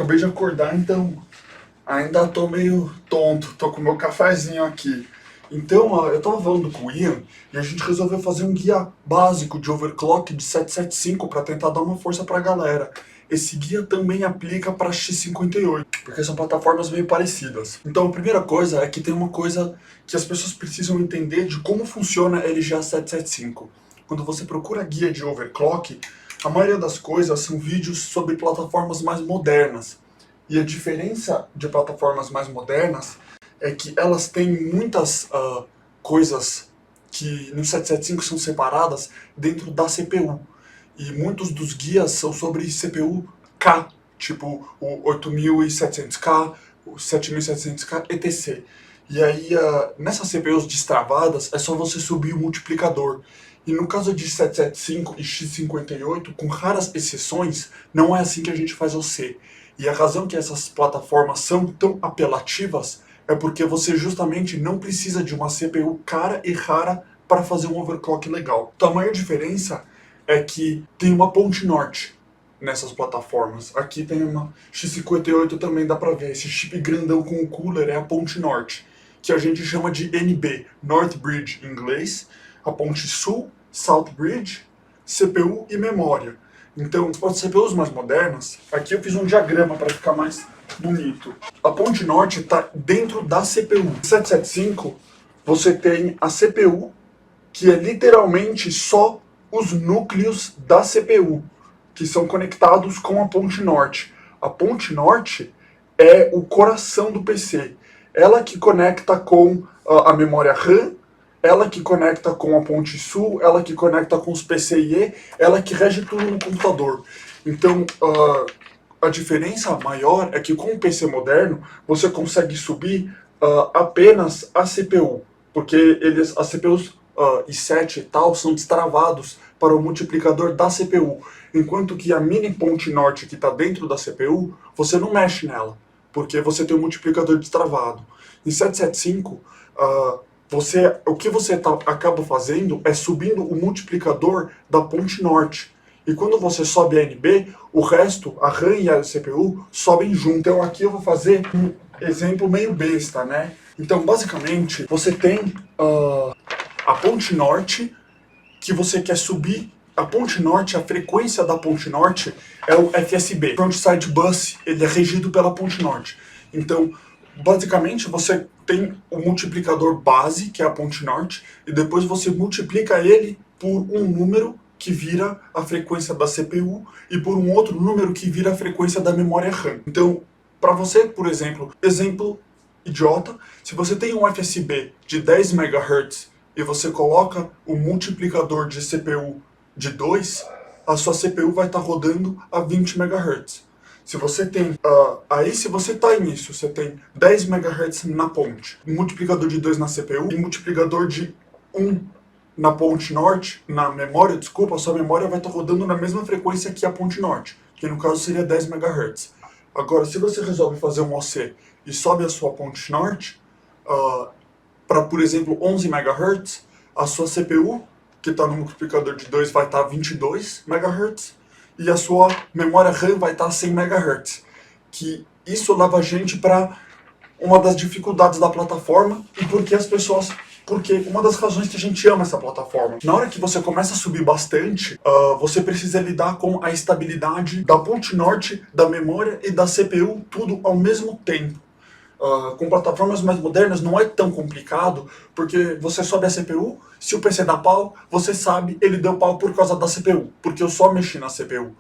Acabei de acordar, então ainda tô meio tonto. Tô com meu cafezinho aqui. Então, eu tava falando com o Ian e a gente resolveu fazer um guia básico de overclock de 775 para tentar dar uma força pra galera. Esse guia também aplica para x58, porque são plataformas meio parecidas. Então, a primeira coisa é que tem uma coisa que as pessoas precisam entender de como funciona a LGA 775. Quando você procura guia de overclock, a maioria das coisas são vídeos sobre plataformas mais modernas. E a diferença de plataformas mais modernas é que elas têm muitas coisas que no 775 são separadas dentro da CPU. E muitos dos guias são sobre CPU K, tipo o 8700K, o 7700K, etc. E aí, nessas CPUs destravadas, é só você subir o multiplicador. E no caso de 775 e x58, com raras exceções, não é assim que a gente faz o C. E a razão que essas plataformas são tão apelativas é porque você justamente não precisa de uma CPU cara e rara para fazer um overclock legal. Então a maior diferença é que tem uma ponte norte nessas plataformas. Aqui tem uma x58 também, dá pra ver. Esse chip grandão com o cooler é a ponte norte, que a gente chama de NB, North Bridge em inglês. A ponte sul, South Bridge, CPU e memória. Então, as CPUs mais modernas, aqui eu fiz um diagrama para ficar mais bonito. A ponte norte está dentro da CPU. 775, você tem a CPU, que é literalmente só os núcleos da CPU, que são conectados com a ponte norte. A ponte norte é o coração do PC. Ela que conecta com a memória RAM, ela que conecta com a ponte sul, ela que conecta com os PCIe, ela que rege tudo no computador. Então, a diferença maior é que com o PC moderno, você consegue subir apenas a CPU, porque as CPUs i7 e tal são destravados para o multiplicador da CPU, enquanto que a mini ponte norte que está dentro da CPU, você não mexe nela, porque você tem o multiplicador destravado. Em 775, o que você acaba fazendo é subindo o multiplicador da ponte norte. E quando você sobe a NB, o resto, a RAM e a CPU, sobem junto. Então aqui eu vou fazer um exemplo meio besta, né? Então basicamente, você tem a ponte norte, que você quer subir. A ponte norte, a frequência da ponte norte é o FSB. Frontside Bus, ele é regido pela ponte norte. Então, basicamente, você tem o multiplicador base, que é a ponte norte, e depois você multiplica ele por um número que vira a frequência da CPU e por um outro número que vira a frequência da memória RAM. Então, para você, por exemplo, idiota, se você tem um FSB de 10 MHz e você coloca o multiplicador de CPU de 2, a sua CPU vai estar rodando a 20 MHz. Se você tem, se você está nisso, você tem 10 MHz na ponte, multiplicador de 2 na CPU e multiplicador de 1 na ponte norte, na memória, desculpa, a sua memória vai estar rodando na mesma frequência que a ponte norte, que no caso seria 10 MHz. Agora, se você resolve fazer um OC e sobe a sua ponte norte para, por exemplo, 11 MHz, a sua CPU, que está no multiplicador de 2, vai estar 22 MHz, e a sua memória RAM vai estar 100 MHz. Que isso leva a gente para uma das dificuldades da plataforma e porque uma das razões que a gente ama essa plataforma. Na hora que você começa a subir bastante, você precisa lidar com a estabilidade da ponte norte, da memória e da CPU, tudo ao mesmo tempo. Com plataformas mais modernas não é tão complicado, porque você sobe a CPU, se o PC dá pau, você sabe, ele deu pau por causa da CPU, porque eu só mexi na CPU.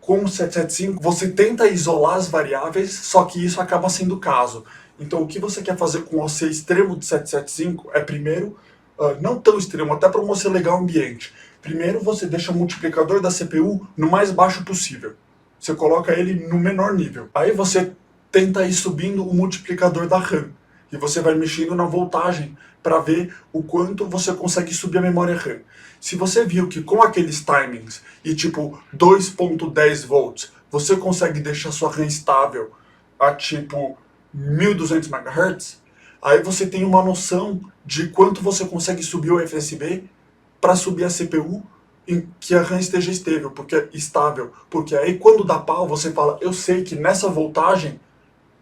Com o 775, você tenta isolar as variáveis, só que isso acaba sendo o caso. Então o que você quer fazer com o OC extremo de 775 é primeiro, não tão extremo, até para um OC legal ambiente. Primeiro você deixa o multiplicador da CPU no mais baixo possível. Você coloca ele no menor nível. Aí você tenta ir subindo o multiplicador da RAM. E você vai mexendo na voltagem para ver o quanto você consegue subir a memória RAM. Se você viu que com aqueles timings e tipo 2.10 volts, você consegue deixar sua RAM estável a tipo 1200 MHz, aí você tem uma noção de quanto você consegue subir o FSB para subir a CPU em que a RAM esteja estável, porque aí quando dá pau você fala, eu sei que nessa voltagem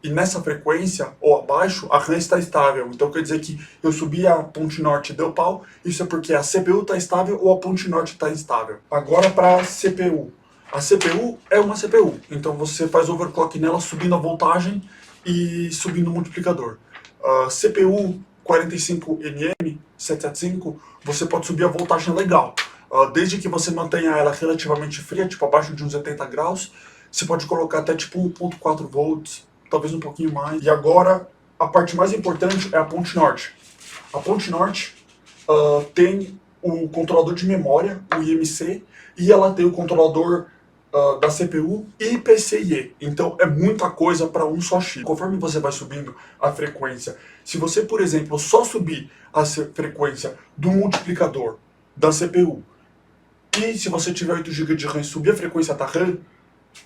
e nessa frequência ou abaixo a RAM está estável, então quer dizer que eu subi a ponte norte e deu pau, isso é porque a CPU está estável ou a ponte norte está instável. Agora para a CPU. A CPU é uma CPU, então você faz overclock nela subindo a voltagem e subindo o multiplicador. CPU 45nm775, você pode subir a voltagem legal. Desde que você mantenha ela relativamente fria, tipo abaixo de uns 80 graus, você pode colocar até tipo 1.4 volts, talvez um pouquinho mais. E agora, a parte mais importante é a ponte norte. A ponte norte tem o controlador de memória, o IMC, e ela tem o controlador da CPU e PCIe. Então é muita coisa para um só chip. Conforme você vai subindo a frequência, se você, por exemplo, só subir a frequência do multiplicador da CPU, e se você tiver 8 GB de RAM e subir a frequência da RAM,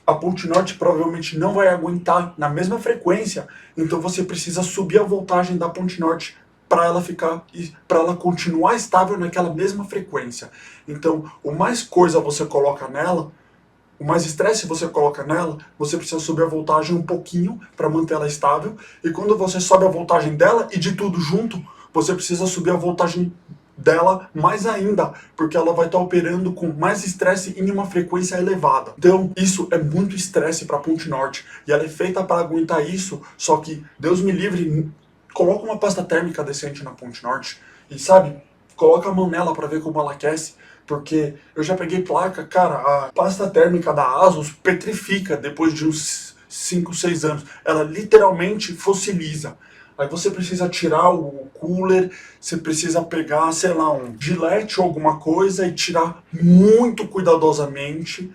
a ponte norte provavelmente não vai aguentar na mesma frequência, então você precisa subir a voltagem da ponte norte para ela continuar estável naquela mesma frequência. Então, o mais coisa você coloca nela, o mais estresse você coloca nela, você precisa subir a voltagem um pouquinho para manter ela estável, e quando você sobe a voltagem dela e de tudo junto, você precisa subir a voltagem dela mais ainda, porque ela vai estar operando com mais estresse em uma frequência elevada. Então, isso é muito estresse para a ponte norte, e ela é feita para aguentar isso, só que, Deus me livre, coloca uma pasta térmica decente na ponte norte, e sabe, coloca a mão nela para ver como ela aquece, porque eu já peguei placa, cara, a pasta térmica da ASUS petrifica depois de uns 5, 6 anos, ela literalmente fossiliza. Aí você precisa tirar o cooler, você precisa pegar, sei lá, um gilete ou alguma coisa e tirar muito cuidadosamente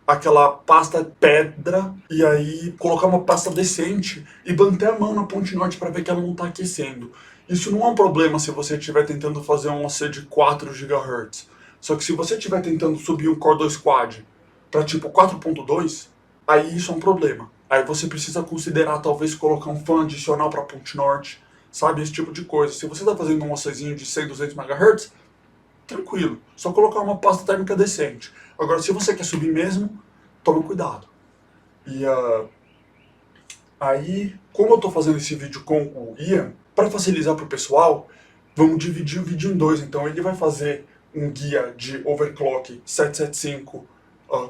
aquela pasta pedra, e aí colocar uma pasta decente e bater a mão na ponte norte para ver que ela não está aquecendo. Isso não é um problema se você estiver tentando fazer um OC de 4 GHz. Só que se você estiver tentando subir um Core 2 Quad para tipo 4.2, aí isso é um problema. Aí você precisa considerar talvez colocar um fan adicional para ponte norte, sabe? Esse tipo de coisa. Se você está fazendo um OCzinho de 100, 200 MHz, tranquilo. Só colocar uma pasta térmica decente. Agora, se você quer subir mesmo, tome cuidado. E aí, como eu estou fazendo esse vídeo com o Ian, para facilitar para o pessoal, vamos dividir o vídeo em dois. Então ele vai fazer um guia de overclock 775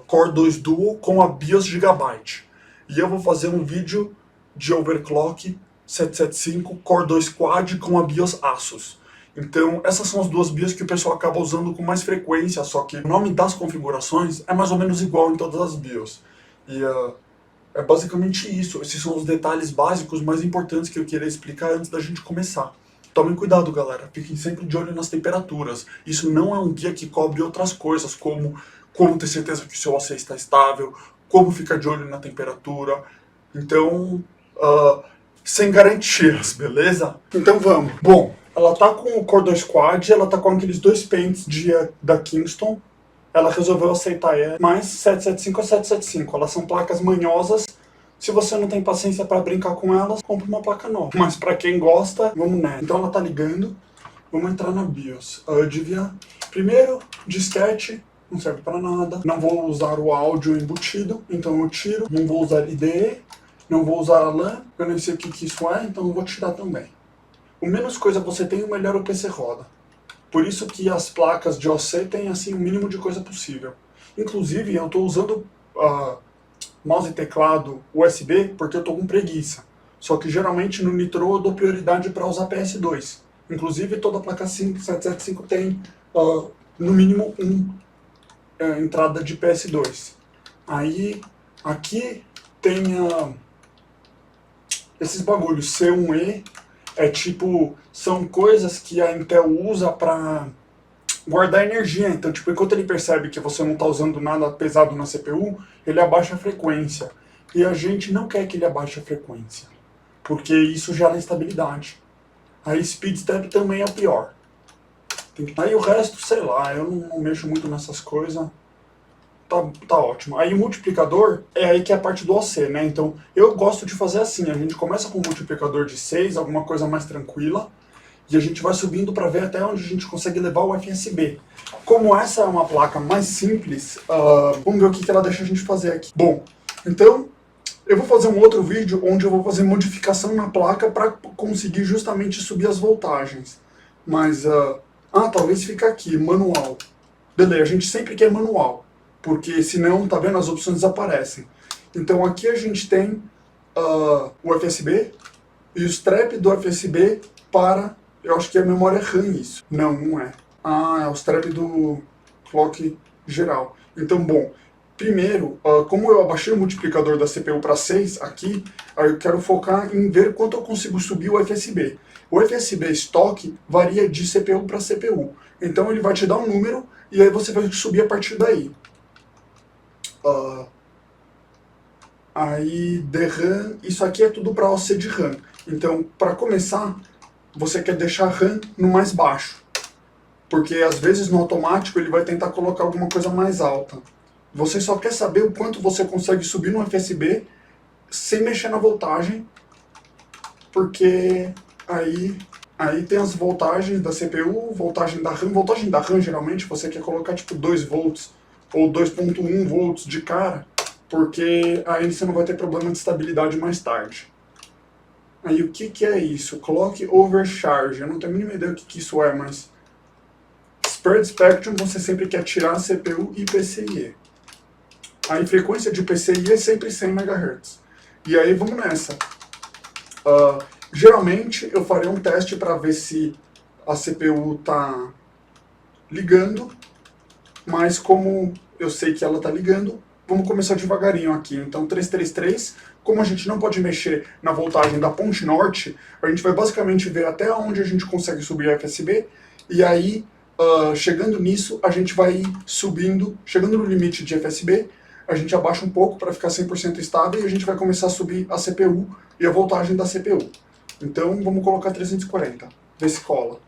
Core 2 Duo com a BIOS Gigabyte. E eu vou fazer um vídeo de overclock 775 Core 2 Quad com a BIOS Asus. Então essas são as duas BIOS que o pessoal acaba usando com mais frequência, só que o nome das configurações é mais ou menos igual em todas as BIOS. E é basicamente isso. Esses são os detalhes básicos mais importantes que eu queria explicar antes da gente começar. Tomem cuidado, galera. Fiquem sempre de olho nas temperaturas. Isso não é um guia que cobre outras coisas, como ter certeza que o seu AC está estável, como ficar de olho na temperatura. Então, sem garantias, beleza? Então vamos. Bom, ela tá com o Core 2 Quad, ela tá com aqueles dois pentes da Kingston. Ela resolveu aceitar mais 775 a 775. Elas são placas manhosas. Se você não tem paciência para brincar com elas, compre uma placa nova. Mas para quem gosta, vamos nessa. Então ela tá ligando. Vamos entrar na BIOS. Eu devia... Primeiro, disquete, não serve para nada. Não vou usar o áudio embutido, então eu tiro. Não vou usar IDE, não vou usar a LAN. Eu nem sei o que isso é, então eu vou tirar também. O menos coisa você tem, o melhor o PC roda. Por isso que as placas de OC têm assim, o mínimo de coisa possível. Inclusive, eu estou usando mouse e teclado USB porque eu estou com preguiça. Só que geralmente no Nitro eu dou prioridade para usar PS2. Inclusive, toda placa 775 tem no mínimo entrada de PS2. Aí, aqui tem esses bagulhos C1E. É tipo, são coisas que a Intel usa para guardar energia. Então, tipo, enquanto ele percebe que você não está usando nada pesado na CPU, ele abaixa a frequência. E a gente não quer que ele abaixe a frequência, porque isso gera instabilidade. Aí speed step também é o pior. Aí o resto, sei lá, eu não mexo muito nessas coisas. Tá ótimo. Aí o multiplicador é aí que é a parte do OC, né? Então eu gosto de fazer assim, a gente começa com um multiplicador de 6, alguma coisa mais tranquila, E a gente vai subindo para ver até onde a gente consegue levar o FSB. Como essa é uma placa mais simples, vamos ver o que ela deixa a gente fazer aqui. Bom, então eu vou fazer um outro vídeo onde eu vou fazer modificação na placa para conseguir justamente subir as voltagens. Mas, talvez fique aqui, manual. Beleza, a gente sempre quer manual, porque senão, tá vendo, as opções desaparecem. Então aqui a gente tem o FSB e o strap do FSB para, eu acho que é memória RAM isso. Não, não é. É o strap do clock geral. Então, bom, primeiro, como eu abaixei o multiplicador da CPU para 6 aqui, aí eu quero focar em ver quanto eu consigo subir o FSB. O FSB estoque varia de CPU para CPU. Então ele vai te dar um número e aí você vai subir a partir daí. Aí DRAM, isso aqui é tudo para OC de RAM. Então, para começar, você quer deixar RAM no mais baixo. Porque às vezes no automático ele vai tentar colocar alguma coisa mais alta. Você só quer saber o quanto você consegue subir no FSB sem mexer na voltagem, porque aí tem as voltagens da CPU, voltagem da RAM. Voltagem da RAM geralmente você quer colocar tipo 2 volts ou 2.1 volts de cara, porque aí você não vai ter problema de estabilidade mais tarde. Aí o que é isso? Clock overcharge. Eu não tenho a mínima ideia do que isso é, mas Spread Spectrum você sempre quer tirar CPU e PCIe. Aí frequência de PCIe é sempre 100 MHz. E aí vamos nessa. Geralmente eu farei um teste para ver se a CPU está ligando, mas como eu sei que ela está ligando, vamos começar devagarinho aqui. Então 333, como a gente não pode mexer na voltagem da ponte norte, a gente vai basicamente ver até onde a gente consegue subir a FSB, e aí chegando nisso a gente vai subindo, chegando no limite de FSB, a gente abaixa um pouco para ficar 100% estável e a gente vai começar a subir a CPU e a voltagem da CPU. Então vamos colocar 340, ver se cola.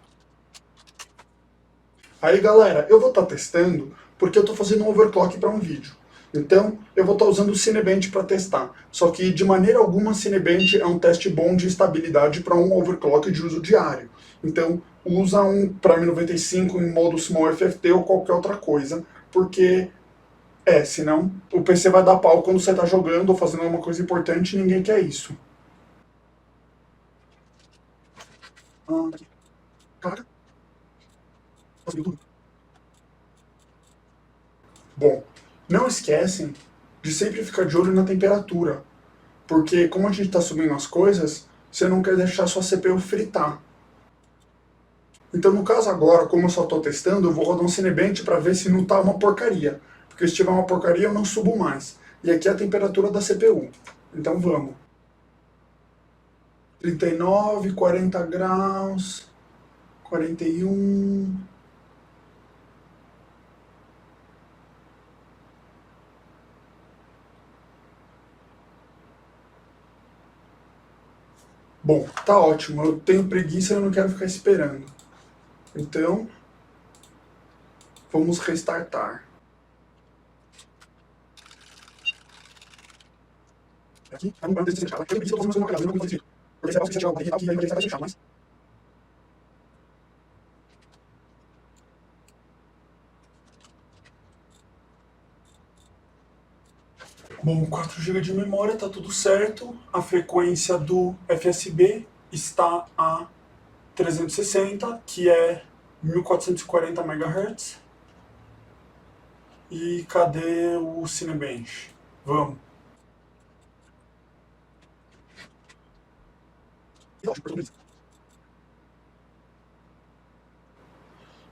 Aí galera, eu vou estar testando porque eu estou fazendo um overclock para um vídeo. Então eu vou estar usando o Cinebench para testar. Só que de maneira alguma Cinebench é um teste bom de estabilidade para um overclock de uso diário. Então usa um Prime 95 em modo Small FFT ou qualquer outra coisa, porque senão o PC vai dar pau quando você está jogando ou fazendo alguma coisa importante e ninguém quer isso. Aqui. Caraca. Conseguiu tudo. Bom, não esquecem de sempre ficar de olho na temperatura, porque como a gente está subindo as coisas, você não quer deixar sua CPU fritar. Então no caso agora, como eu só estou testando, eu vou rodar um Cinebench para ver se não está uma porcaria. Porque se tiver uma porcaria eu não subo mais. E aqui é a temperatura da CPU. Então vamos. 39, 40 graus, 41... Bom, tá ótimo. Eu tenho preguiça e eu não quero ficar esperando. Então, vamos restartar. Aqui, não vai ter que fechar. Eu preciso fazer uma coisa, não vou fazer. Porque você vai fechar o aqui, aí vai fechar, mas... Bom, 4 GB de memória, tá tudo certo. A frequência do FSB está a 360, que é 1440 MHz. E cadê o Cinebench? Vamos.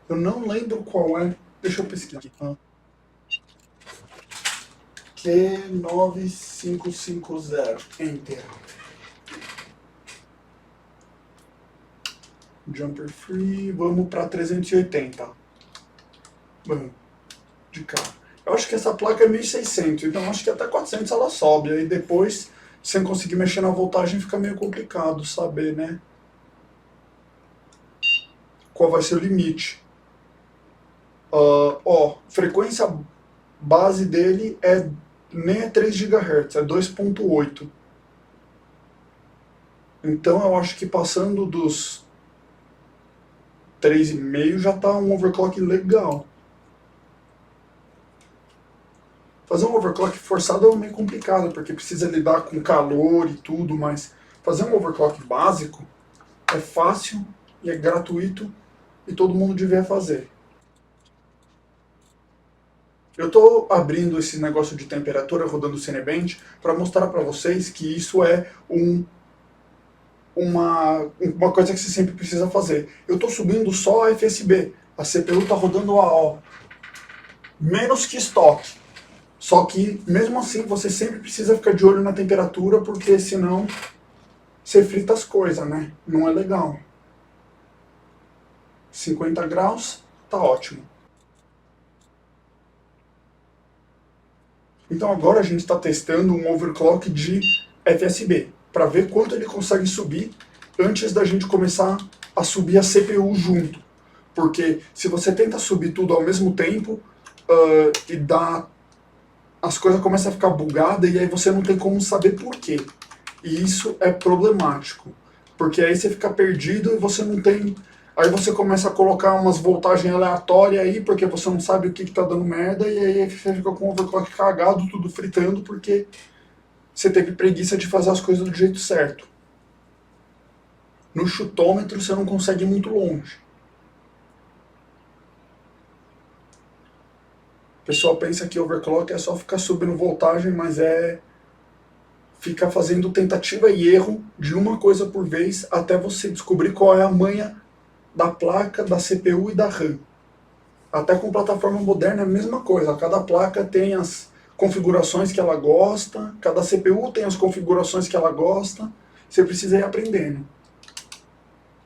Eu não lembro qual é. Deixa eu pesquisar aqui. Q9550. Enter. Jumper free. Vamos para 380. Vamos. De cá. Eu acho que essa placa é 1600, então acho que até 400 ela sobe. Aí depois, sem conseguir mexer na voltagem, fica meio complicado saber, né? Qual vai ser o limite. Frequência base dele nem é 3 GHz, é 2.8. Então eu acho que passando dos 3,5 já tá um overclock legal. Fazer um overclock forçado é meio complicado, porque precisa lidar com calor e tudo, mas fazer um overclock básico é fácil e é gratuito e todo mundo devia fazer. Eu estou abrindo esse negócio de temperatura rodando o Cinebench para mostrar para vocês que isso é uma coisa que você sempre precisa fazer. Eu estou subindo só a FSB, a CPU está rodando AO, menos que estoque. Só que, mesmo assim, você sempre precisa ficar de olho na temperatura, porque senão você frita as coisas, né? Não é legal. 50 graus, tá ótimo. Então agora a gente está testando um overclock de FSB, para ver quanto ele consegue subir antes da gente começar a subir a CPU junto. Porque se você tenta subir tudo ao mesmo tempo, as coisas começam a ficar bugadas e aí você não tem como saber por quê. E isso é problemático, porque aí você fica perdido e você não tem... Aí você começa a colocar umas voltagens aleatórias aí, porque você não sabe o que tá dando merda, e aí você fica com o overclock cagado, tudo fritando, porque você teve preguiça de fazer as coisas do jeito certo. No chutômetro você não consegue ir muito longe. O pessoal pensa que overclock é só ficar subindo voltagem, mas é ficar fazendo tentativa e erro de uma coisa por vez até você descobrir qual é a manha da placa, da CPU e da RAM. Até com plataforma moderna é a mesma coisa. Cada placa tem as configurações que ela gosta, cada CPU tem as configurações que ela gosta. Você precisa ir aprendendo.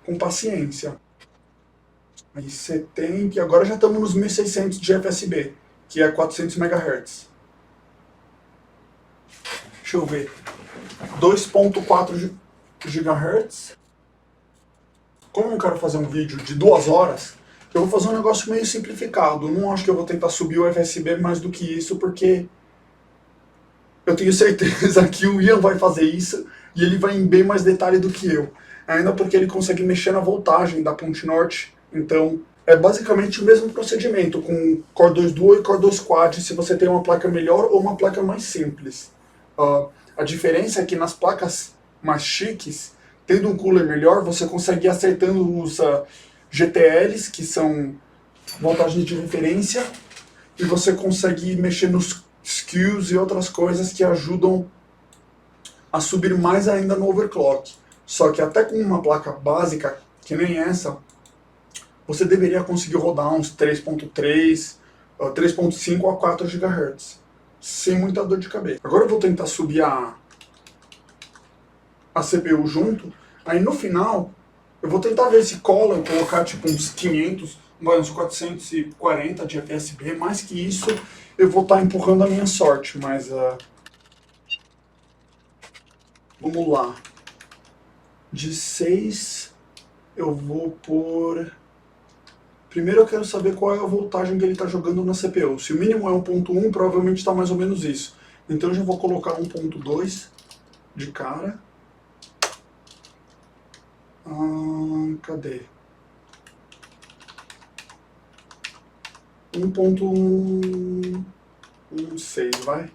Com paciência. Aí você tem que... Agora já estamos nos 1600 de FSB, que é 400 MHz. Deixa eu ver. 2.4 GHz. Como eu não quero fazer um vídeo de 2 horas, eu vou fazer um negócio meio simplificado. Eu não acho que eu vou tentar subir o FSB mais do que isso, porque eu tenho certeza que o Ian vai fazer isso e ele vai em bem mais detalhe do que eu. Ainda porque ele consegue mexer na voltagem da ponte norte. Então, é basicamente o mesmo procedimento, com Core 2 Duo e Core 2 Quad, se você tem uma placa melhor ou uma placa mais simples. A diferença é que nas placas mais chiques, tendo um cooler melhor, você consegue ir acertando os GTLs, que são voltagens de referência, e você consegue mexer nos skews e outras coisas que ajudam a subir mais ainda no overclock. Só que até com uma placa básica, que nem essa, você deveria conseguir rodar uns 3.3, 3.5 a 4 GHz, sem muita dor de cabeça. Agora eu vou tentar subir a CPU junto, aí no final eu vou tentar ver se cola, eu colocar tipo uns 500, uns 440 de FSB, mais que isso eu vou estar empurrando a minha sorte, mas vamos lá. De 6 eu vou por... Primeiro eu quero saber qual é a voltagem que ele está jogando na CPU. Se o mínimo é 1.1, provavelmente está mais ou menos isso. Então eu já vou colocar 1.2 de cara. Cadê? 1.16, vai.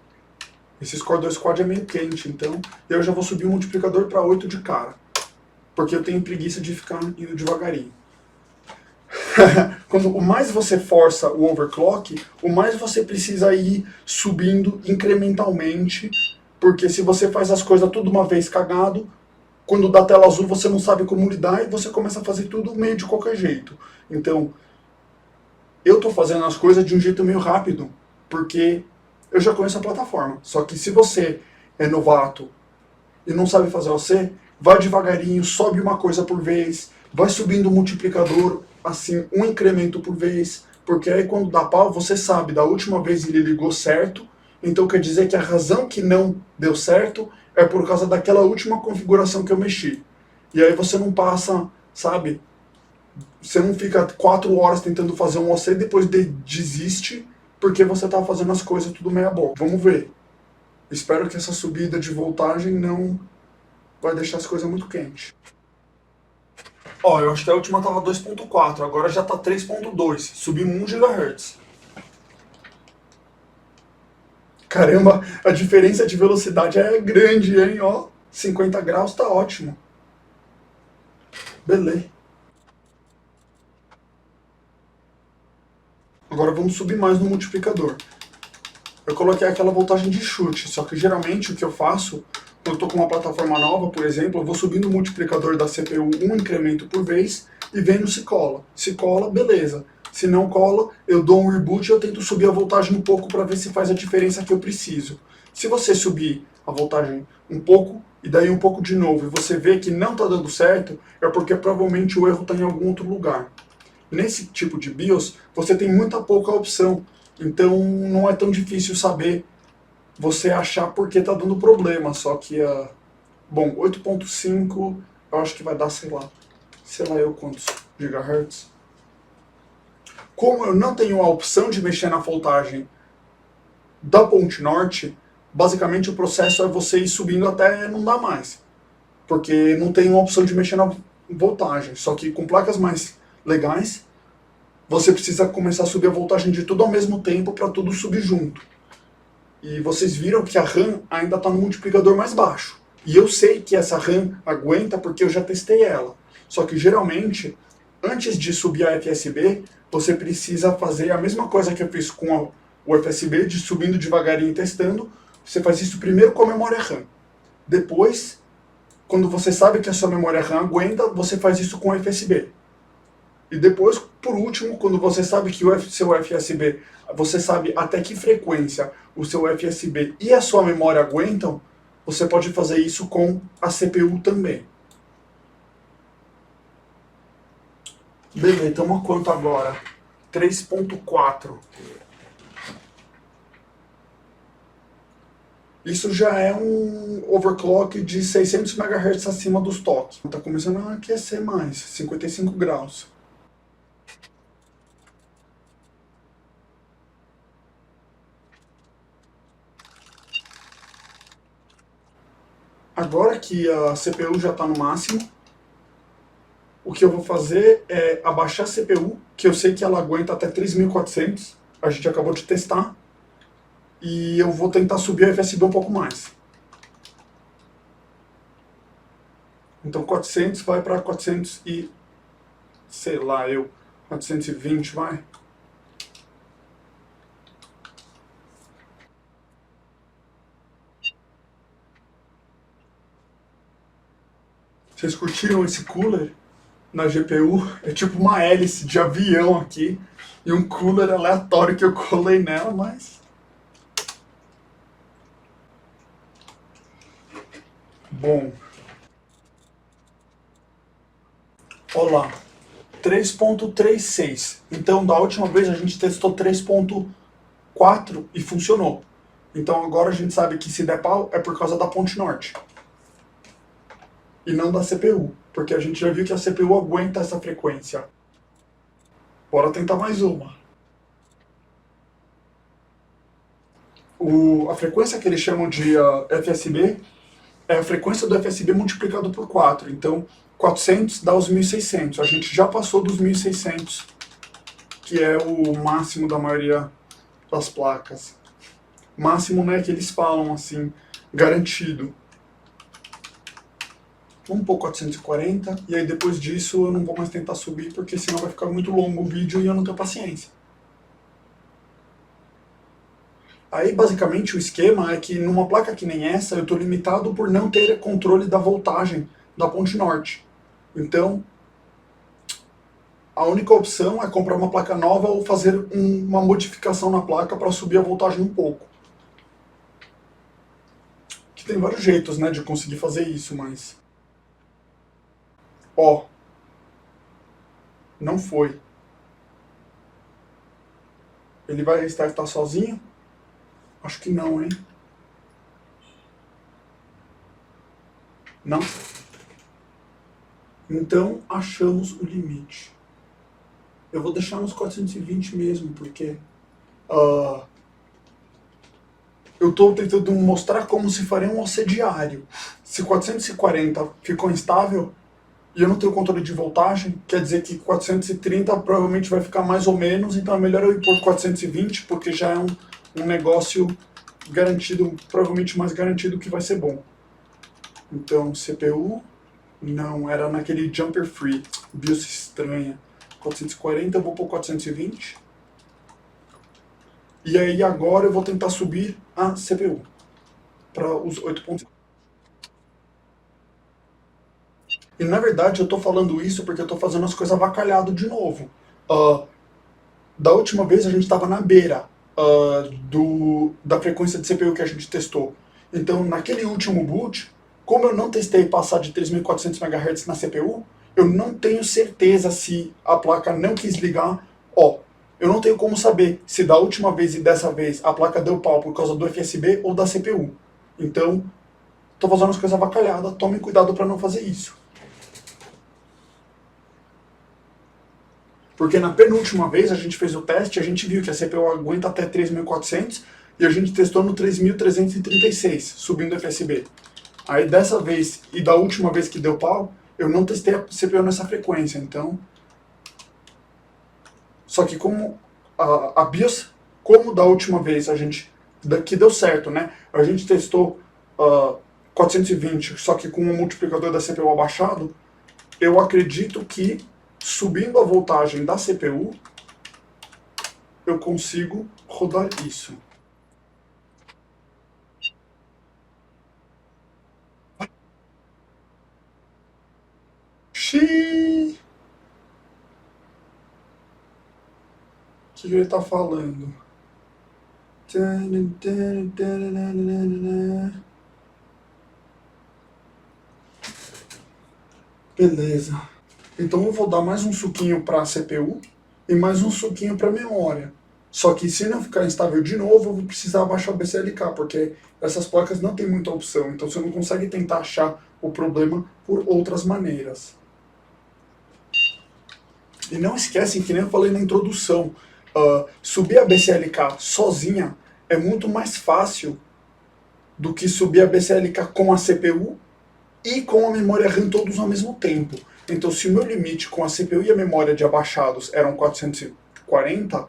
Esse Core 2 Quad é meio quente, então eu já vou subir o multiplicador para 8 de cara. Porque eu tenho preguiça de ficar indo devagarinho. Quando o mais você força o overclock, o mais você precisa ir subindo incrementalmente, porque se você faz as coisas tudo uma vez cagado, quando dá tela azul você não sabe como lidar e você começa a fazer tudo meio de qualquer jeito. Então, eu tô fazendo as coisas de um jeito meio rápido, porque eu já conheço a plataforma. Só que se você é novato e não sabe fazer você, vai devagarinho, sobe uma coisa por vez, vai subindo o multiplicador, assim, um incremento por vez, porque aí quando dá pau, você sabe, da última vez ele ligou certo, então quer dizer que a razão que não deu certo é por causa daquela última configuração que eu mexi. E aí você não passa, sabe, você não fica 4 horas tentando fazer um OC e depois desiste, porque você tá fazendo as coisas tudo meia boca. Vamos ver. Espero que essa subida de voltagem não vai deixar as coisas muito quentes. Ó, eu acho que a última tava 2.4, agora já tá 3.2. Subimos 1 GHz. Caramba, a diferença de velocidade é grande, hein? Ó, 50 graus tá ótimo. Beleza. Agora vamos subir mais no multiplicador. Eu coloquei aquela voltagem de chute, só que geralmente o que eu faço, quando eu estou com uma plataforma nova, por exemplo, eu vou subindo o multiplicador da CPU um incremento por vez e vendo se cola. Se cola, beleza. Se não cola, eu dou um reboot e eu tento subir a voltagem um pouco para ver se faz a diferença que eu preciso. Se você subir a voltagem um pouco e daí um pouco de novo e você vê que não está dando certo, é porque provavelmente o erro está em algum outro lugar. Nesse tipo de BIOS, você tem muita pouca opção, então não é tão difícil saber, você achar porque está dando problema, só que, bom, 8.5 eu acho que vai dar, sei lá eu quantos gigahertz. Como eu não tenho a opção de mexer na voltagem da ponte norte, basicamente o processo é você ir subindo até não dar mais, porque não tem uma opção de mexer na voltagem, só que com placas mais legais, você precisa começar a subir a voltagem de tudo ao mesmo tempo para tudo subir junto. E vocês viram que a RAM ainda está no multiplicador mais baixo. E eu sei que essa RAM aguenta porque eu já testei ela. Só que geralmente, antes de subir a FSB, você precisa fazer a mesma coisa que eu fiz com o FSB, de subindo devagarinho e testando. Você faz isso primeiro com a memória RAM. Depois, quando você sabe que a sua memória RAM aguenta, você faz isso com o FSB. E depois, por último, quando você sabe que o seu FSB, você sabe até que frequência o seu FSB e a sua memória aguentam, você pode fazer isso com a CPU também. Beleza, então a quanto agora? 3.4. Isso já é um overclock de 600 MHz acima dos toques. Está começando a aquecer mais, 55 graus. Agora que a CPU já está no máximo, o que eu vou fazer é abaixar a CPU, que eu sei que ela aguenta até 3400, a gente acabou de testar, e eu vou tentar subir a FSB um pouco mais. Então 400 vai para 400 e, sei lá, 420 vai. Vocês curtiram esse cooler na GPU? É tipo uma hélice de avião aqui e um cooler aleatório que eu colei nela, mas... Bom. Olá. 3.36. Então, da última vez a gente testou 3.4 e funcionou. Então agora a gente sabe que se der pau é por causa da ponte norte. E não da CPU, porque a gente já viu que a CPU aguenta essa frequência. Bora tentar mais uma. A frequência que eles chamam de FSB é a frequência do FSB multiplicado por 4. Então, 400 dá os 1600. A gente já passou dos 1600, que é o máximo da maioria das placas. Máximo, né, que eles falam assim, garantido. Vamos pôr 440, e aí depois disso eu não vou mais tentar subir, porque senão vai ficar muito longo o vídeo e eu não tenho paciência. Aí basicamente o esquema é que numa placa que nem essa, eu estou limitado por não ter controle da voltagem da ponte norte. Então, a única opção é comprar uma placa nova ou fazer uma modificação na placa para subir a voltagem um pouco. Que tem vários jeitos, né, de conseguir fazer isso, mas... Ó, não foi. Ele vai restartar sozinho? Acho que não, hein? Não? Então, achamos o limite. Eu vou deixar nos 420 mesmo, porque... eu estou tentando mostrar como se faria um OC diário. Se 440 ficou instável, e eu não tenho controle de voltagem, quer dizer que 430 provavelmente vai ficar mais ou menos, então é melhor eu ir por 420, porque já é um negócio garantido, provavelmente mais garantido que vai ser bom. Então, CPU, não, era naquele jumper free, BIOS estranha. 440, eu vou por 420. E aí agora eu vou tentar subir a CPU para os 8.5. E na verdade eu tô falando isso porque eu tô fazendo as coisas avacalhado de novo. Ah, da última vez a gente estava na beira da frequência de CPU que a gente testou. Então, naquele último boot, como eu não testei passar de 3.400 MHz na CPU, eu não tenho certeza se a placa não quis ligar. Ó, eu não tenho como saber se da última vez e dessa vez a placa deu pau por causa do FSB ou da CPU. Então, tô fazendo as coisas avacalhadas, tome cuidado para não fazer isso. Porque na penúltima vez a gente fez o teste, a gente viu que a CPU aguenta até 3.400 e a gente testou no 3.336, subindo o FSB. Aí dessa vez e da última vez que deu pau, eu não testei a CPU nessa frequência, então... Só que como a BIOS, como da última vez a gente... que deu certo, né? A gente testou 420, só que com o multiplicador da CPU abaixado, eu acredito que subindo a voltagem da CPU, eu consigo rodar isso. Xiii! O que ele tá falando? Beleza. Então eu vou dar mais um suquinho para a CPU e mais um suquinho para a memória. Só que se não ficar instável de novo, eu vou precisar abaixar o BCLK, porque essas placas não tem muita opção. Então você não consegue tentar achar o problema por outras maneiras. E não esquecem que nem eu falei na introdução, subir a BCLK sozinha é muito mais fácil do que subir a BCLK com a CPU e com a memória RAM todos ao mesmo tempo. Então, se o meu limite com a CPU e a memória de abaixados eram 440,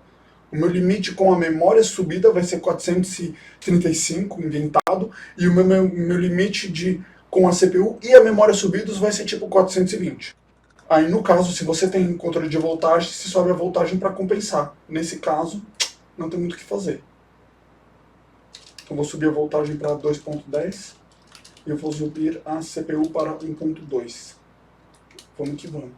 o meu limite com a memória subida vai ser 435, inventado, e o meu limite com a CPU e a memória subidos vai ser tipo 420. Aí, no caso, se você tem controle de voltagem, se sobe a voltagem para compensar. Nesse caso, não tem muito o que fazer. Então, vou subir a voltagem para 2.10 e eu vou subir a CPU para 1.2. Vamos que vamos.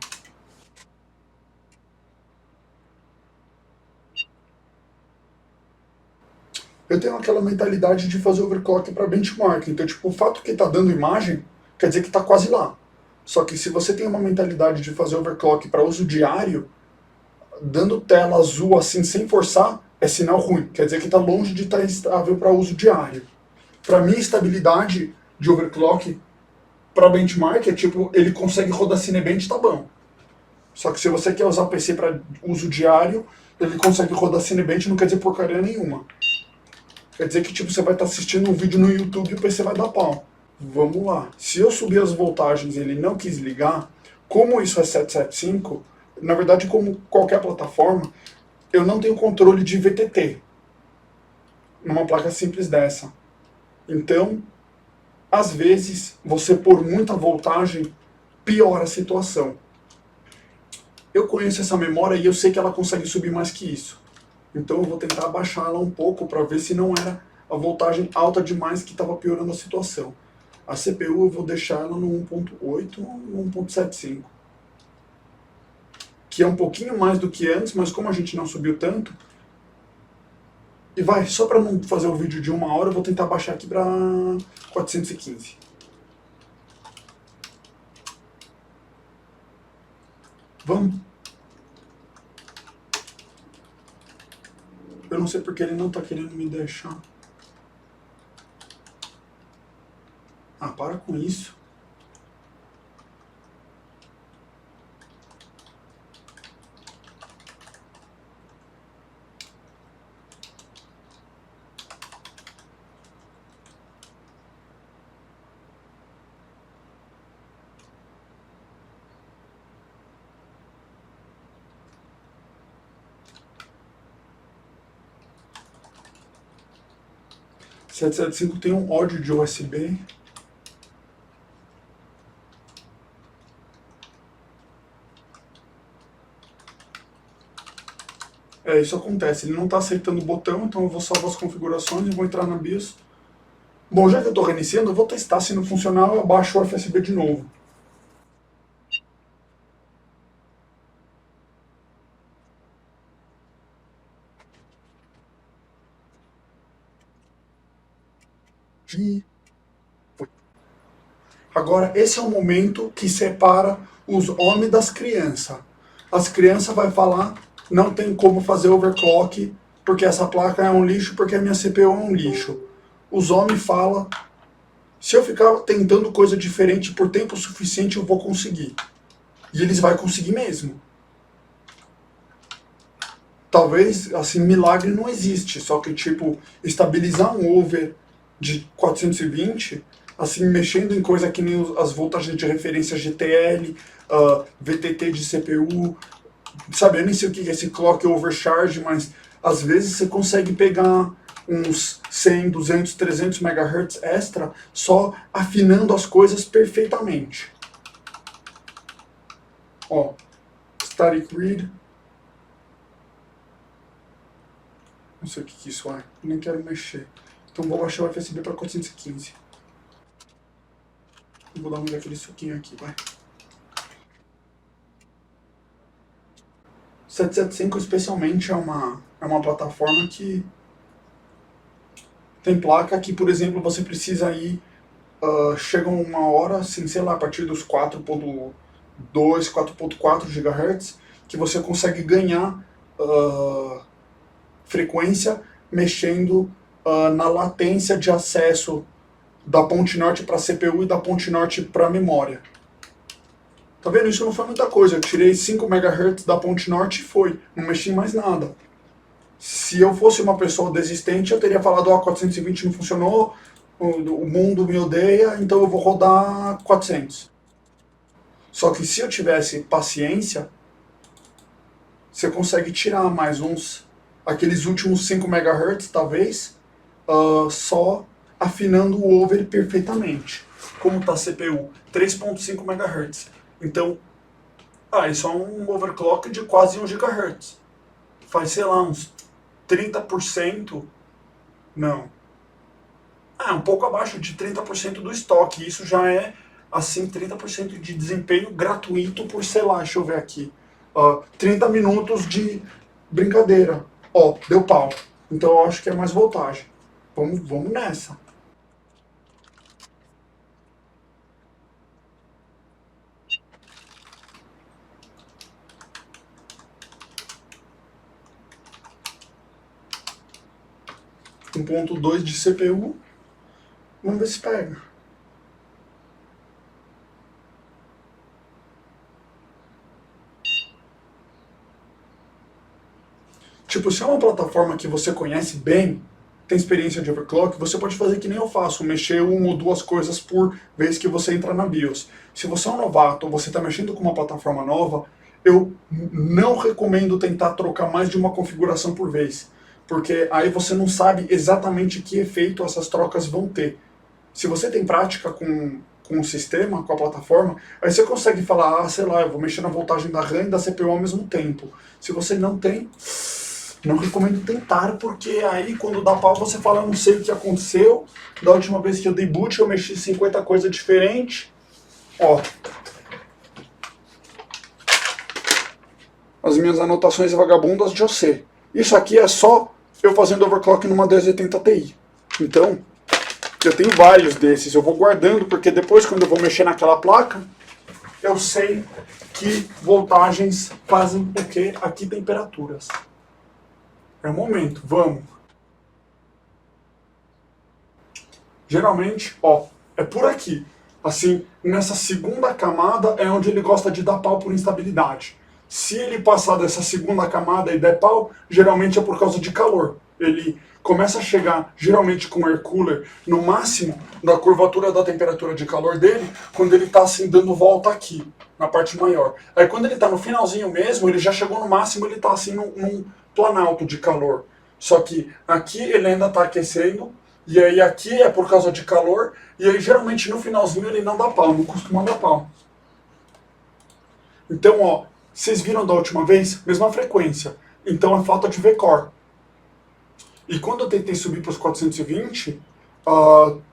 Eu tenho aquela mentalidade de fazer overclock para benchmark. Então, tipo, o fato que está dando imagem quer dizer que está quase lá. Só que se você tem uma mentalidade de fazer overclock para uso diário, dando tela azul assim sem forçar, é sinal ruim. Quer dizer que está longe de estar estável para uso diário. Para mim, estabilidade de overclock para benchmark é tipo, ele consegue rodar Cinebench, tá bom. Só que se você quer usar o PC para uso diário, ele consegue rodar Cinebench, não quer dizer porcaria nenhuma. Quer dizer que tipo, você vai estar assistindo um vídeo no YouTube e o PC vai dar pau. Vamos lá. Se eu subir as voltagens e ele não quis ligar, como isso é 775, na verdade, como qualquer plataforma, eu não tenho controle de VTT numa placa simples dessa. Então, às vezes, você pôr muita voltagem piora a situação. Eu conheço essa memória e eu sei que ela consegue subir mais que isso. Então eu vou tentar abaixar ela um pouco para ver se não era a voltagem alta demais que estava piorando a situação. A CPU eu vou deixar ela no 1.8 ou 1.75, que é um pouquinho mais do que antes, mas como a gente não subiu tanto, e vai, só para não fazer o vídeo de 1 hora, eu vou tentar baixar aqui para 415. Vamos. Eu não sei porque ele não está querendo me deixar. Ah, para com isso. 775 tem um ódio de USB. Isso acontece, ele não está aceitando o botão, então eu vou salvar as configurações e vou entrar na BIOS. Bom, já que eu estou reiniciando, eu vou testar. Se não funcionar, eu abaixo o FSB de novo. Agora, esse é o momento que separa os homens das crianças. As crianças vão falar, não tem como fazer overclock, porque essa placa é um lixo, porque a minha CPU é um lixo. Os homens falam, se eu ficar tentando coisa diferente por tempo suficiente, eu vou conseguir. E eles vão conseguir mesmo. Talvez, assim, milagre não existe, só que, tipo, estabilizar um over de 420, assim, mexendo em coisa que nem as voltagens de referência GTL, VTT de CPU, sabe, eu nem sei o que é esse clock overcharge, mas às vezes você consegue pegar uns 100, 200, 300 MHz extra só afinando as coisas perfeitamente. Ó, static read. Não sei o que isso é, nem quero mexer. Então vou baixar o FSB para 415. Vou dar um daquele suquinho aqui, vai. 775 especialmente é uma plataforma que tem placa que, por exemplo, você precisa ir, chega uma hora, assim, sei lá, a partir dos 4.2, 4.4 GHz, que você consegue ganhar frequência mexendo na latência de acesso da ponte norte para CPU e da ponte norte para memória. Tá vendo? Isso não foi muita coisa. Eu tirei 5 MHz da ponte norte e foi. Não mexi em mais nada. Se eu fosse uma pessoa desistente, eu teria falado, 420 não funcionou, o mundo me odeia, então eu vou rodar 400. Só que se eu tivesse paciência, você consegue tirar mais aqueles últimos 5 MHz, talvez, só afinando o over perfeitamente. Como está a CPU? 3.5 MHz. Então, isso é um overclock de quase 1 GHz. Faz, sei lá, uns 30%, não. Um pouco abaixo de 30% do estoque. Isso já é, assim, 30% de desempenho gratuito por, sei lá, deixa eu ver aqui. 30 minutos de brincadeira. Deu pau. Então eu acho que é mais voltagem. Vamos nessa. Um 1.2 de CPU. Vamos ver se pega. Tipo, se é uma plataforma que você conhece bem, tem experiência de overclock, você pode fazer que nem eu faço, mexer uma ou duas coisas por vez que você entra na BIOS. Se você é um novato ou você está mexendo com uma plataforma nova, eu não recomendo tentar trocar mais de uma configuração por vez, porque aí você não sabe exatamente que efeito essas trocas vão ter. Se você tem prática com o sistema, com a plataforma, aí você consegue falar, sei lá, eu vou mexer na voltagem da RAM e da CPU ao mesmo tempo. Se você não tem, não recomendo tentar, porque aí quando dá pau você fala, não sei o que aconteceu, da última vez que eu dei boot eu mexi 50 coisas diferentes. As minhas anotações vagabundas de você. Isso aqui é só eu fazendo overclock numa 1080 Ti. Então, eu tenho vários desses, eu vou guardando, porque depois quando eu vou mexer naquela placa, eu sei que voltagens fazem o que? Aqui temperaturas. É o momento, vamos. Geralmente, é por aqui. Assim, nessa segunda camada é onde ele gosta de dar pau por instabilidade. Se ele passar dessa segunda camada e der pau, geralmente é por causa de calor. Ele começa a chegar, geralmente com air cooler, no máximo da curvatura da temperatura de calor dele, quando ele está assim dando volta aqui, na parte maior. Aí quando ele está no finalzinho mesmo, ele já chegou no máximo, ele está assim num planalto de calor. Só que aqui ele ainda está aquecendo, E aí aqui é por causa de calor, e aí geralmente no finalzinho ele não dá pau, não costuma dar pau. Então, ó, vocês viram da última vez? Mesma frequência. Então é falta de VCore. E quando eu tentei subir para os 420,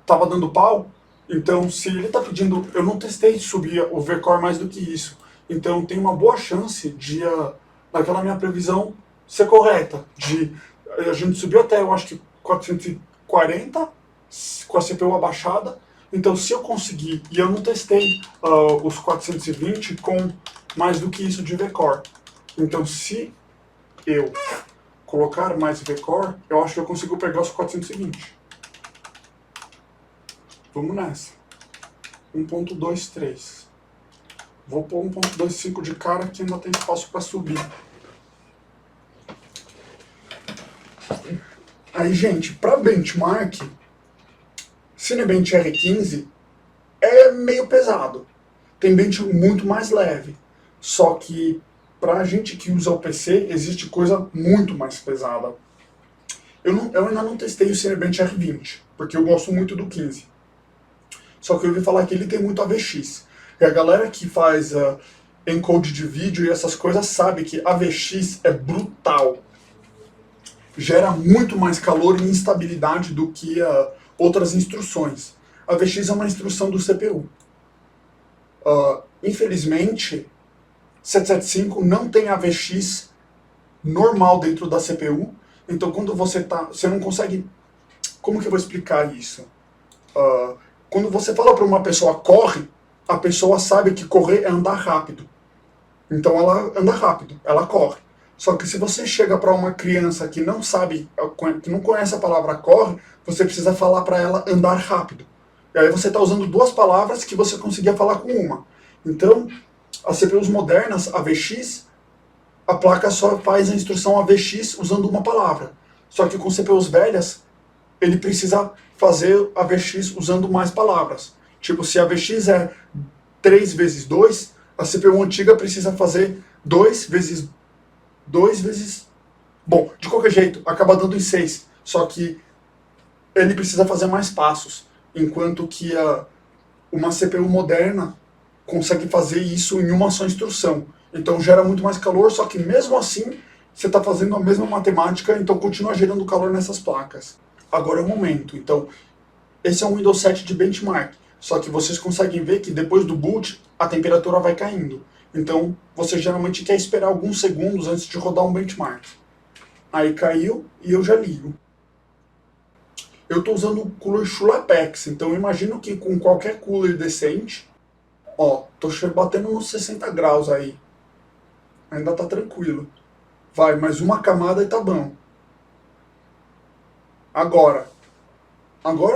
tava dando pau. Então, se ele tá pedindo... Eu não testei subir o VCore mais do que isso. Então, tem uma boa chance de, naquela minha previsão, ser correta. A gente subiu até, eu acho que 440, com a CPU abaixada. Então, se eu conseguir... E eu não testei os 420 com mais do que isso de VCore. Então, se eu colocar mais VCore, eu acho que eu consigo pegar os 420. Vamos nessa. 1.23. Vou pôr 1.25 de cara que ainda tem espaço para subir. Aí, gente, para benchmark, Cinebench R15 é meio pesado. Tem bench muito mais leve. Só que pra gente que usa o PC, existe coisa muito mais pesada. Eu ainda não testei o Cinebench R20, porque eu gosto muito do 15. Só que eu ouvi falar que ele tem muito AVX. E a galera que faz encode de vídeo e essas coisas sabe que AVX é brutal. Gera muito mais calor e instabilidade do que outras instruções. AVX é uma instrução do CPU. Infelizmente, 775 não tem AVX normal dentro da CPU. Então, quando você não consegue... Como que eu vou explicar isso? Quando você fala para uma pessoa corre, a pessoa sabe que correr é andar rápido. Então ela anda rápido, ela corre. Só que se você chega para uma criança que não sabe, que não conhece a palavra corre, você precisa falar para ela andar rápido. E aí você está usando duas palavras que você conseguia falar com uma. Então, as CPUs modernas, AVX, a placa só faz a instrução AVX usando uma palavra. Só que com CPUs velhas, ele precisa fazer AVX usando mais palavras. Tipo, se AVX é 3 vezes 2, a CPU antiga precisa fazer 2 vezes... Bom, de qualquer jeito, acaba dando em 6. Só que ele precisa fazer mais passos. Enquanto que uma CPU moderna consegue fazer isso em uma só instrução. Então gera muito mais calor, só que mesmo assim você está fazendo a mesma matemática, então continua gerando calor nessas placas. Agora é o momento. Então, esse é um Windows 7 de benchmark. Só que vocês conseguem ver que depois do boot, a temperatura vai caindo. Então, você geralmente quer esperar alguns segundos antes de rodar um benchmark. Aí caiu e eu já ligo. Eu estou usando o cooler Chulapex, então eu imagino que com qualquer cooler decente, ó, tô batendo nos 60 graus aí. Ainda tá tranquilo. Vai, mais uma camada e tá bom. Agora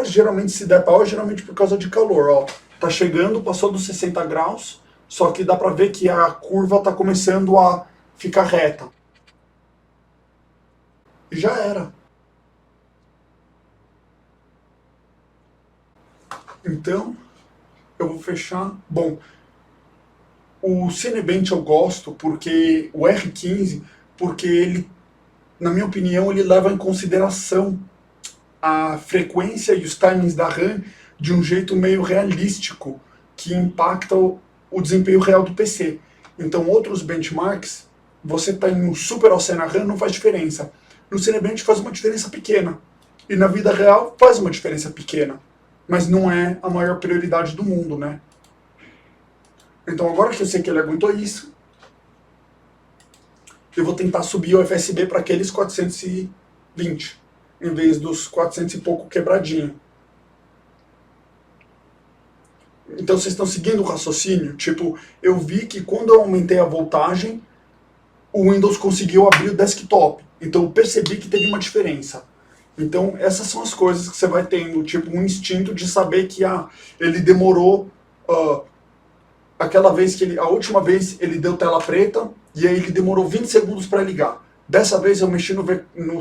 geralmente se der pau é geralmente por causa de calor, ó. Tá chegando, passou dos 60 graus, só que dá pra ver que a curva tá começando a ficar reta. E já era. Então, eu vou fechar. Bom, o Cinebench eu gosto porque o R15, porque ele, na minha opinião, ele leva em consideração a frequência e os timings da RAM de um jeito meio realístico, que impacta o desempenho real do PC. Então, outros benchmarks, você está em um Super Alcena RAM, não faz diferença. No Cinebench faz uma diferença pequena. E na vida real faz uma diferença pequena. Mas não é a maior prioridade do mundo, né? Então, agora que eu sei que ele aguentou isso, eu vou tentar subir o FSB para aqueles 420, em vez dos 400 e pouco quebradinho. Então vocês estão seguindo o raciocínio? Tipo, eu vi que quando eu aumentei a voltagem, o Windows conseguiu abrir o desktop. Então eu percebi que teve uma diferença. Então essas são as coisas que você vai tendo, tipo um instinto de saber que ele demorou... aquela vez que a última vez ele deu tela preta, e aí ele demorou 20 segundos para ligar. Dessa vez eu mexi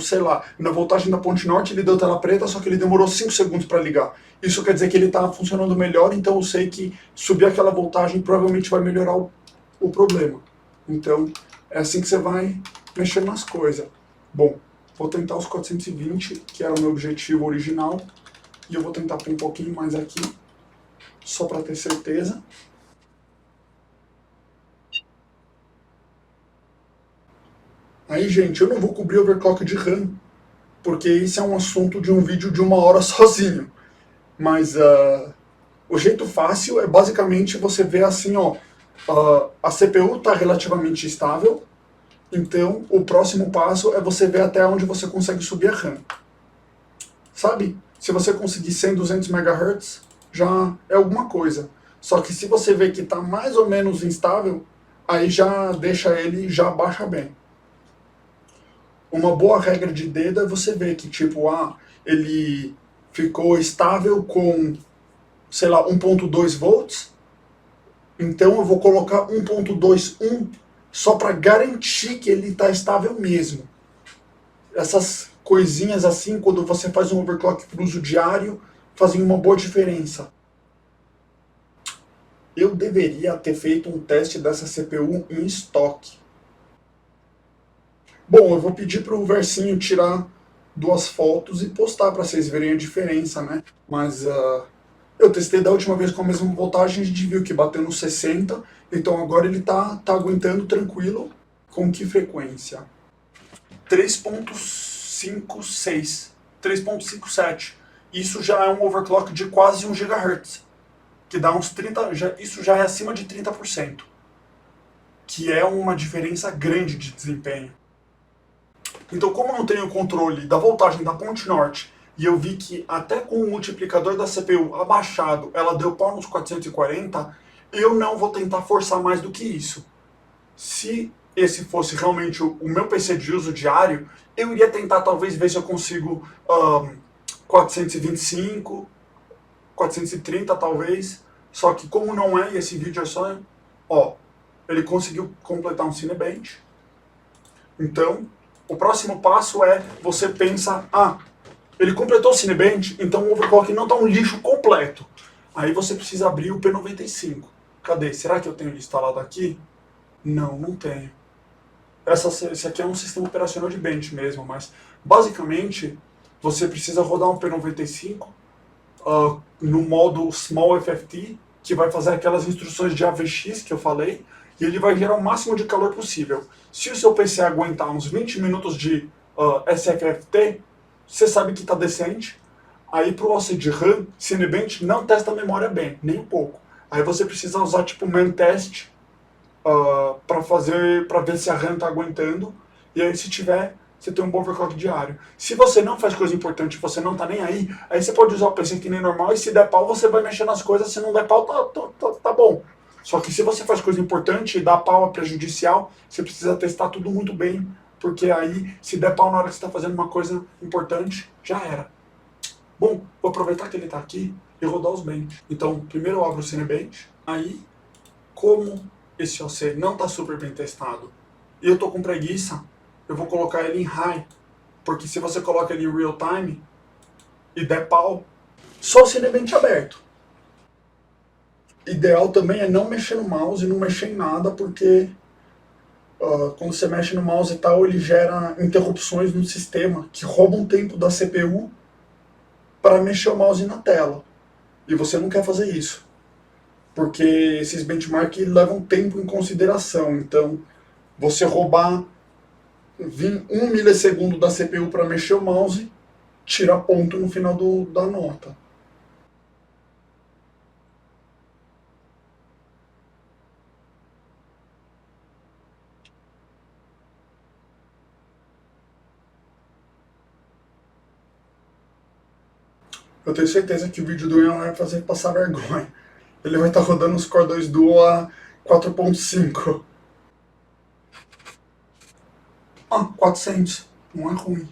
sei lá, na voltagem da ponte norte, ele deu tela preta, só que ele demorou 5 segundos para ligar. Isso quer dizer que ele está funcionando melhor, então eu sei que subir aquela voltagem provavelmente vai melhorar o problema. Então, é assim que você vai mexer nas coisas. Bom, vou tentar os 420, que era o meu objetivo original. E eu vou tentar pôr um pouquinho mais aqui, só para ter certeza. Aí, gente, eu não vou cobrir overclock de RAM, porque esse é um assunto de um vídeo de 1 hora sozinho. Mas o jeito fácil é basicamente você ver assim, ó, a CPU está relativamente estável, então o próximo passo é você ver até onde você consegue subir a RAM. Sabe? Se você conseguir 100, 200 MHz, já é alguma coisa. Só que se você vê que está mais ou menos instável, aí já deixa ele, já baixa bem. Uma boa regra de dedo é você ver que, tipo, ele ficou estável com, sei lá, 1.2 volts, então eu vou colocar 1.21 só para garantir que ele está estável mesmo. Essas coisinhas assim, quando você faz um overclock para uso diário, fazem uma boa diferença. Eu deveria ter feito um teste dessa CPU em estoque. Bom, eu vou pedir para o Versinho tirar 2 fotos e postar para vocês verem a diferença, né? Mas eu testei da última vez com a mesma voltagem, a gente viu que bateu no 60, então agora ele tá aguentando tranquilo. Com que frequência? 3.56, 3.57. Isso já é um overclock de quase 1 GHz, que dá uns 30, isso já é acima de 30%, que é uma diferença grande de desempenho. Então, como eu não tenho controle da voltagem da ponte norte, e eu vi que até com o multiplicador da CPU abaixado, ela deu pau nos 440, eu não vou tentar forçar mais do que isso. Se esse fosse realmente o meu PC de uso diário, eu iria tentar talvez ver se eu consigo 425, 430 talvez. Só que como não é, e esse vídeo é só, ele conseguiu completar um Cinebench. Então, o próximo passo é você pensa, ele completou o Cinebench, então o overclock não está um lixo completo. Aí você precisa abrir o P95. Cadê? Será que eu tenho ele instalado aqui? Não, não tenho. Esse aqui é um sistema operacional de bench mesmo, mas basicamente você precisa rodar um P95 no modo Small FFT, que vai fazer aquelas instruções de AVX que eu falei, e ele vai gerar o máximo de calor possível. Se o seu PC aguentar uns 20 minutos de SFFT, você sabe que está decente. Aí para o OC de RAM, Cinebench não testa a memória bem, nem um pouco. Aí você precisa usar tipo ManTest para ver se a RAM está aguentando. E aí se tiver, você tem um bom overclock diário. Se você não faz coisa importante, você não tá nem aí você pode usar o PC que nem normal, e se der pau você vai mexer nas coisas, se não der pau tá bom. Só que se você faz coisa importante e dá pau é prejudicial, você precisa testar tudo muito bem, porque aí se der pau na hora que você está fazendo uma coisa importante, já era. Bom, vou aproveitar que ele está aqui e rodar os bench. Então, primeiro eu abro o Cinebench, aí, como esse OC não está super bem testado e eu estou com preguiça, eu vou colocar ele em High, porque se você coloca ele em Real Time e der pau, só o Cinebench aberto. Ideal também é não mexer no mouse e não mexer em nada, porque quando você mexe no mouse e tal, ele gera interrupções no sistema que roubam tempo da CPU para mexer o mouse na tela. E você não quer fazer isso, porque esses benchmarks levam tempo em consideração. Então, você roubar 1 milissegundo da CPU para mexer o mouse, tira ponto no final da nota. Eu tenho certeza que o vídeo do Ian vai fazer passar vergonha. Ele vai estar rodando os Core 2 Duo a 4.5. 400. Não é ruim.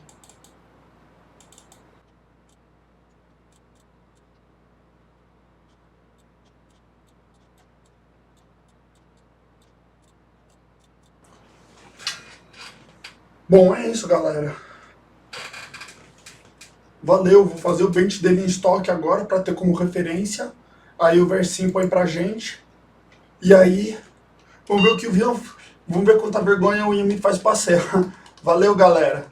Bom, é isso, galera. Valeu, vou fazer o bench dele em estoque agora para ter como referência. Aí o Versinho põe pra gente. E aí, vamos ver o que o Ian... Vamos ver quanta vergonha o Ian me faz passear. Valeu, galera.